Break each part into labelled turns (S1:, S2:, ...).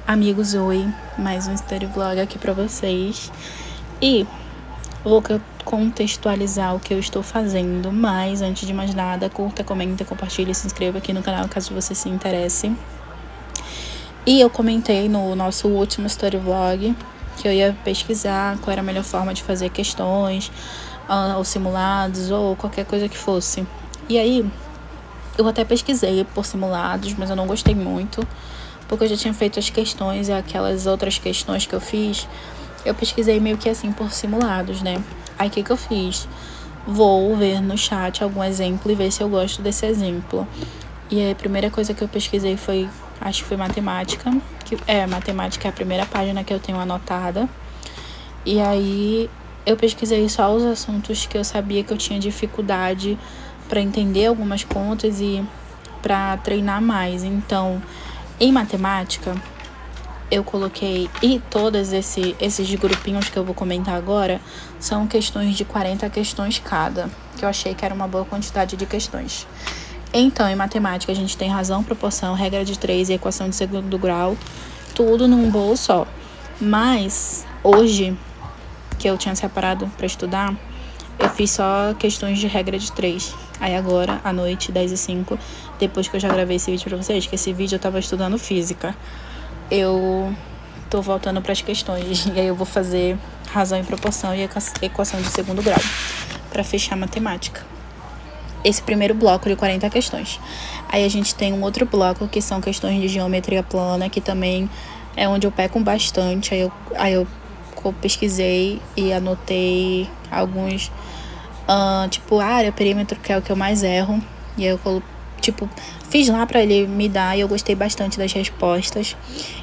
S1: Amigos, oi, mais um story vlog aqui pra vocês. E vou contextualizar o que eu estou fazendo, mas antes de mais nada, curta, comenta, compartilhe e se inscreva aqui no canal caso você se interesse. E eu comentei no nosso último story vlog que eu ia pesquisar qual era a melhor forma de fazer questões, ou simulados, ou qualquer coisa que fosse. E aí, eu até pesquisei por simulados, mas eu não gostei muito, porque eu já tinha feito as questões e aquelas outras questões que eu fiz, eu pesquisei meio que assim por simulados, né? Aí o que eu fiz? Vou ver no chat algum exemplo e ver se eu gosto desse exemplo. E aí a primeira coisa que eu pesquisei foi, acho que foi matemática, matemática é a primeira página que eu tenho anotada. E aí eu pesquisei só os assuntos que eu sabia que eu tinha dificuldade para entender algumas contas e para treinar mais. Então, em matemática, eu coloquei, e todos esses grupinhos que eu vou comentar agora são questões de 40 questões cada, que eu achei que era uma boa quantidade de questões. Então, em matemática, a gente tem razão, proporção, regra de 3 e equação de segundo grau, tudo num bolo só. Mas, hoje, que eu tinha separado para estudar, eu fiz só questões de regra de 3. Aí agora, à noite, 10h05, depois que eu já gravei esse vídeo pra vocês, que esse vídeo eu tava estudando física, eu tô voltando para as questões. E aí eu vou fazer razão e proporção e equação de segundo grau, para fechar matemática. Esse primeiro bloco de 40 questões. Aí a gente tem um outro bloco que são questões de geometria plana, que também é onde eu peco bastante. Aí eu pesquisei e anotei alguns, tipo área, perímetro, que é o que eu mais erro. E aí eu fiz lá pra ele me dar e eu gostei bastante das respostas.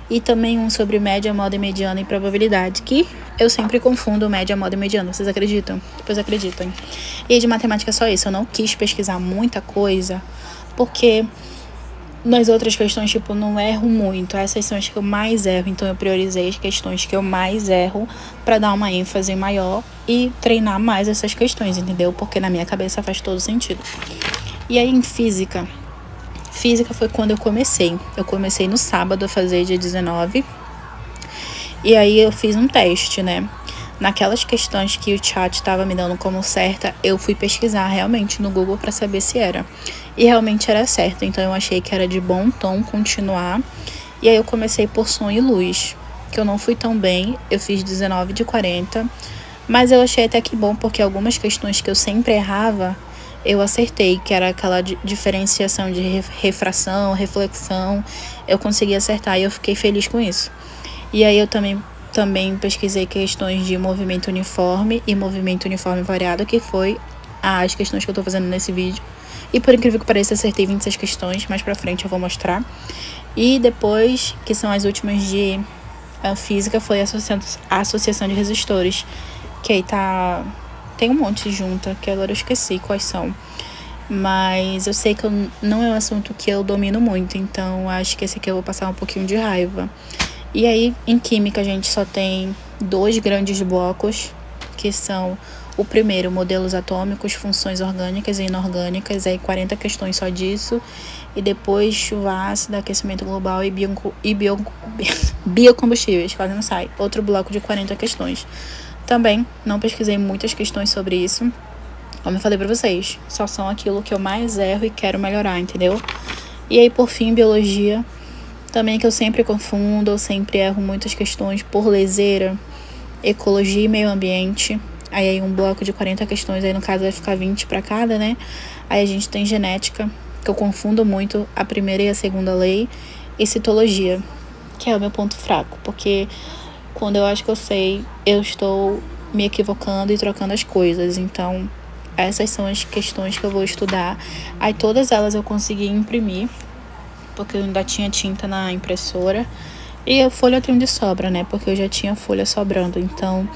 S1: E também um sobre média, moda e mediana e probabilidade, que eu sempre confundo média, moda e mediana. Vocês acreditam? Depois acreditam. E de matemática é só isso. Eu não quis pesquisar muita coisa, porque nas outras questões, não erro muito. Essas são as que eu mais erro, então eu priorizei as questões que eu mais erro pra dar uma ênfase maior e treinar mais essas questões, entendeu? Porque na minha cabeça faz todo sentido. E aí em física foi quando eu comecei. Eu comecei no sábado a fazer dia 19. E aí eu fiz um teste, né? Naquelas questões que o chat estava me dando como certa, eu fui pesquisar realmente no Google para saber se era. E realmente era certo, então eu achei que era de bom tom continuar. E aí eu comecei por som e luz, que eu não fui tão bem, eu fiz 19 de 40. Mas eu achei até que bom, porque algumas questões que eu sempre errava, eu acertei, que era aquela diferenciação de refração, reflexão, eu consegui acertar e eu fiquei feliz com isso. E aí eu também pesquisei questões de movimento uniforme e movimento uniforme variado, que foi as questões que eu tô fazendo nesse vídeo. E por incrível que pareça, acertei 26 questões, mais pra frente eu vou mostrar. E depois, que são as últimas de física, foi a associação de resistores, que aí tem um monte junta, que agora eu esqueci quais são. Mas eu sei que não é um assunto que eu domino muito, então acho que esse aqui eu vou passar um pouquinho de raiva. E aí, em química, a gente só tem 2 grandes blocos, que são o primeiro, modelos atômicos, funções orgânicas e inorgânicas, aí 40 questões só disso. E depois, chuva ácida, aquecimento global e biocombustíveis, quase não sai. Outro bloco de 40 questões. Também não pesquisei muitas questões sobre isso. Como eu falei pra vocês, só são aquilo que eu mais erro e quero melhorar, entendeu? E aí, por fim, biologia. Também que eu sempre confundo, eu sempre erro muitas questões por leseira, ecologia e meio ambiente. Aí um bloco de 40 questões, aí no caso vai ficar 20 para cada, né? Aí a gente tem genética, que eu confundo muito a primeira e a segunda lei, e citologia, que é o meu ponto fraco, porque quando eu acho que eu sei, eu estou me equivocando e trocando as coisas. Então, essas são as questões que eu vou estudar. Aí todas elas eu consegui imprimir, porque eu ainda tinha tinta na impressora. E a folha eu tenho de sobra, né? Porque eu já tinha folha sobrando. Então,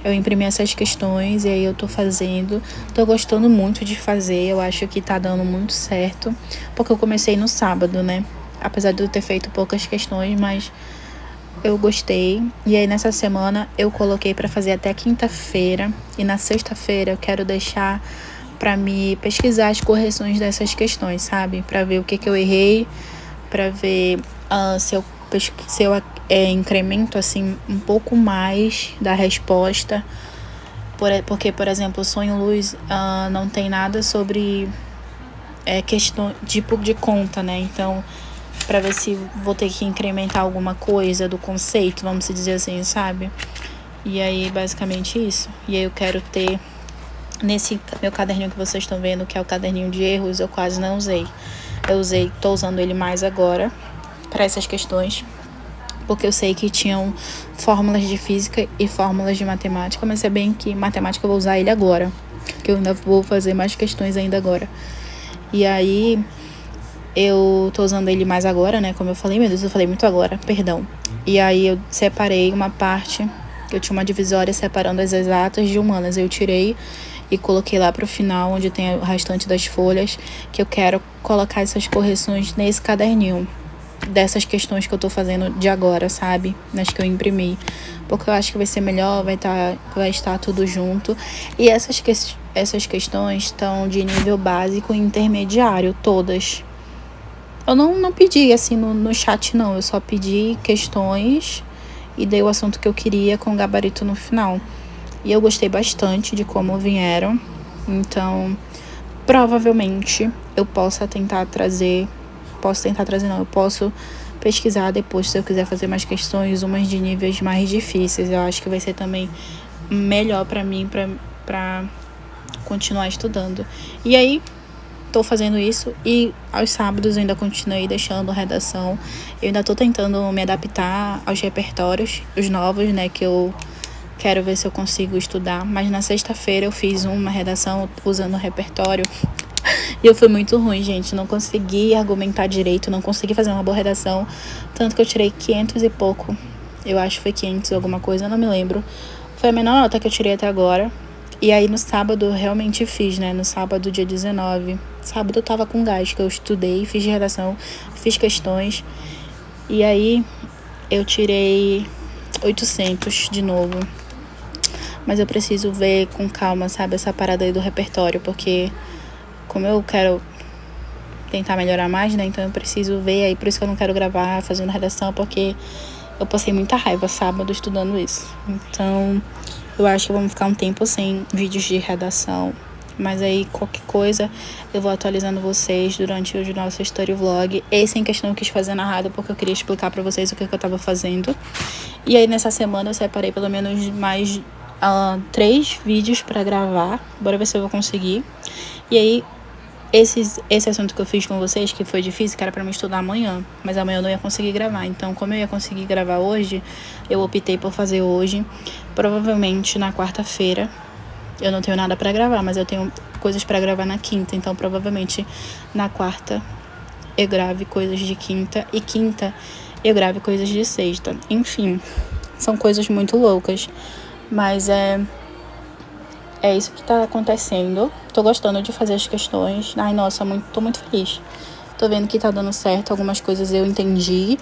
S1: eu imprimi essas questões e aí eu tô fazendo. Tô gostando muito de fazer. Eu acho que tá dando muito certo. Porque eu comecei no sábado, né? Apesar de eu ter feito poucas questões, mas eu gostei. E aí, nessa semana, eu coloquei pra fazer até quinta-feira. E na sexta-feira eu quero deixar pra me pesquisar as correções dessas questões, sabe? Pra ver o que eu errei, pra ver se eu incremento assim um pouco mais da resposta, porque, por exemplo, o Sonho Luz não tem nada sobre questão tipo de conta, né? Então, para ver se vou ter que incrementar alguma coisa do conceito, vamos dizer assim, sabe? E aí, basicamente isso. E aí eu quero ter nesse meu caderninho que vocês estão vendo, que é o caderninho de erros, eu quase não usei. Tô usando ele mais agora para essas questões, porque eu sei que tinham fórmulas de física e fórmulas de matemática, mas é bem que matemática eu vou usar ele agora, que eu ainda vou fazer mais questões ainda agora. E aí eu tô usando ele mais agora, né? Como eu falei, meu Deus, eu falei muito agora, perdão. E aí eu separei uma parte, eu tinha uma divisória separando as exatas de humanas. Eu tirei e coloquei lá pro final, onde tem o restante das folhas, que eu quero colocar essas correções nesse caderninho, dessas questões que eu tô fazendo de agora, sabe? Nas que eu imprimi. Porque eu acho que vai ser melhor, vai estar tudo junto. E essas questões estão de nível básico e intermediário, todas. Eu não pedi assim no chat, não. Eu só pedi questões e dei o assunto que eu queria com gabarito no final. E eu gostei bastante de como vieram. Então, provavelmente eu posso tentar trazer não, eu posso pesquisar depois se eu quiser fazer mais questões, umas de níveis mais difíceis. Eu acho que vai ser também melhor pra mim, pra continuar estudando. E aí, tô fazendo isso e aos sábados eu ainda continuei deixando redação. Eu ainda tô tentando me adaptar aos repertórios, os novos, né, que eu quero ver se eu consigo estudar. Mas na sexta-feira eu fiz uma redação usando o repertório e eu fui muito ruim, gente. Não consegui argumentar direito, não consegui fazer uma boa redação. Tanto que eu tirei 500 e pouco. Eu acho que foi 500 alguma coisa, eu não me lembro. Foi a menor nota que eu tirei até agora. E aí no sábado eu realmente fiz, né? No sábado, dia 19. Sábado eu tava com gás, que eu estudei, fiz redação, fiz questões. E aí eu tirei 800 de novo. Mas eu preciso ver com calma, sabe? Essa parada aí do repertório, porque como eu quero tentar melhorar mais, né? Então eu preciso ver aí, por isso que eu não quero gravar fazendo redação, porque eu passei muita raiva sábado estudando isso. Então eu acho que vamos ficar um tempo sem vídeos de redação. Mas aí qualquer coisa eu vou atualizando vocês durante o nosso story vlog. Esse em questão eu quis fazer narrado porque eu queria explicar pra vocês o que eu tava fazendo. E aí nessa semana eu separei pelo menos mais 3 vídeos pra gravar. Bora ver se eu vou conseguir. E aí esse assunto que eu fiz com vocês, que foi difícil, que era pra me estudar amanhã, mas amanhã eu não ia conseguir gravar. Então, como eu ia conseguir gravar hoje, eu optei por fazer hoje. Provavelmente na quarta-feira. Eu não tenho nada pra gravar, mas eu tenho coisas pra gravar na quinta. Então, provavelmente na quarta eu grave coisas de quinta. E quinta eu grave coisas de sexta. Enfim, são coisas muito loucas. Mas é isso que tá acontecendo. Tô gostando de fazer as questões. Ai, nossa, tô muito feliz. Tô vendo que tá dando certo. Algumas coisas eu entendi,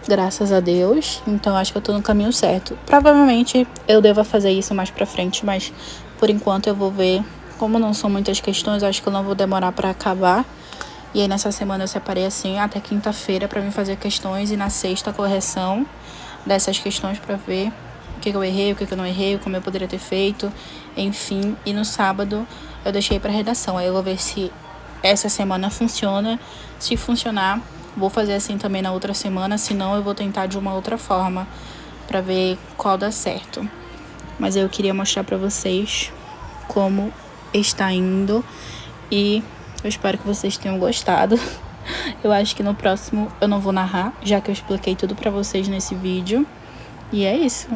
S1: graças a Deus. Então, acho que eu tô no caminho certo. Provavelmente eu deva fazer isso mais pra frente, mas por enquanto eu vou ver. Como não são muitas questões, acho que eu não vou demorar pra acabar. E aí, nessa semana eu separei assim, até quinta-feira pra mim fazer questões. E na sexta, a correção dessas questões pra ver o que eu errei, o que eu não errei, como eu poderia ter feito, enfim. E no sábado eu deixei pra redação. Aí eu vou ver se essa semana funciona. Se funcionar, vou fazer assim também na outra semana. Se não, eu vou tentar de uma outra forma pra ver qual dá certo. Mas eu queria mostrar pra vocês como está indo. E eu espero que vocês tenham gostado. Eu acho que no próximo eu não vou narrar, já que eu expliquei tudo pra vocês nesse vídeo. E é isso.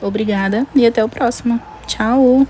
S1: Obrigada e até o próximo. Tchau!